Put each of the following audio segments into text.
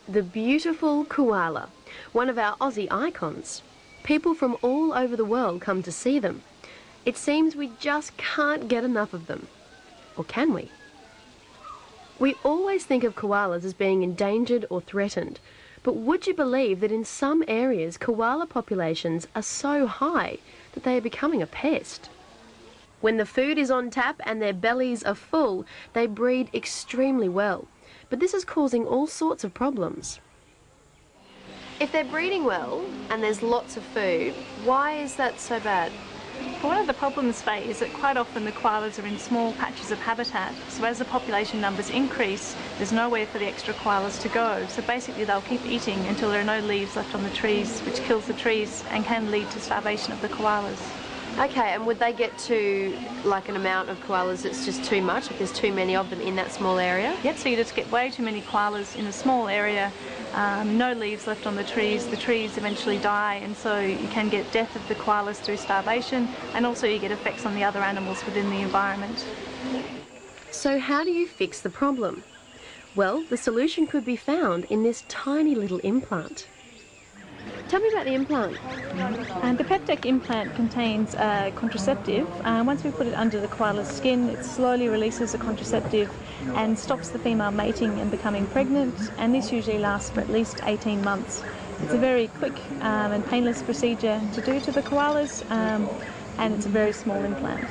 The beautiful koala, one of our Aussie icons. People from all over the world come to see them. It seems we just can't get enough of them. Or can we? We always think of koalas as being endangered or threatened, but would you believe that in some areas koala populations are so high that they are becoming a pest? When the food is on tap and their bellies are full, they breed extremely well. But this is causing all sorts of problems. If they're breeding well and there's lots of food, why is that so bad? One of the problems, Faye, is that quite often the koalas are in small patches of habitat. So as the population numbers increase, there's nowhere for the extra koalas to go. So basically they'll keep eating until there are no leaves left on the trees, which kills the trees and can lead to starvation of the koalas. Okay, and would they get to like an amount of koalas that's just too much, if there's too many of them in that small area? Yep, so you just get way too many koalas in a small area, no leaves left on the trees eventually die, and so you can get death of the koalas through starvation, and also you get effects on the other animals within the environment. So how do you fix the problem? Well, the solution could be found in this tiny little implant. Tell me about the implant. The PetTech implant contains a contraceptive. Once we put it under the koala's skin, it slowly releases the contraceptive and stops the female mating and becoming pregnant, and this usually lasts for at least 18 months. It's a very quick and painless procedure to do to the koalas, and it's a very small implant.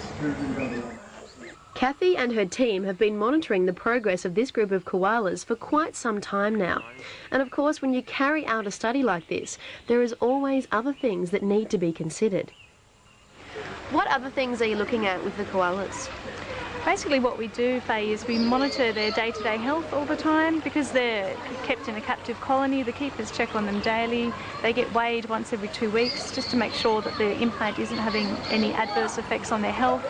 Kathy and her team have been monitoring the progress of this group of koalas for quite some time now. And of course, when you carry out a study like this, there is always other things that need to be considered. What other things are you looking at with the koalas? Basically what we do, Faye, is we monitor their day-to-day health all the time. Because they're kept in a captive colony, the keepers check on them daily. They get weighed once every 2 weeks just to make sure that the implant isn't having any adverse effects on their health.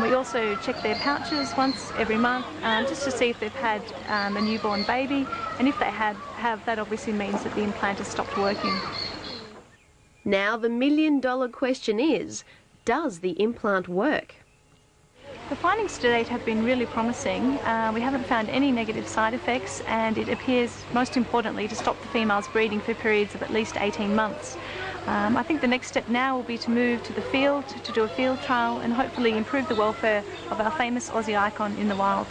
We also check their pouches once every month just to see if they've had a newborn baby, and if they have, that obviously means that the implant has stopped working. Now the million-dollar question is, does the implant work? The findings to date have been really promising. We haven't found any negative side effects, and it appears, most importantly, to stop the females breeding for periods of at least 18 months. I think the next step now will be to move to the field to do a field trial and hopefully improve the welfare of our famous Aussie icon in the wild.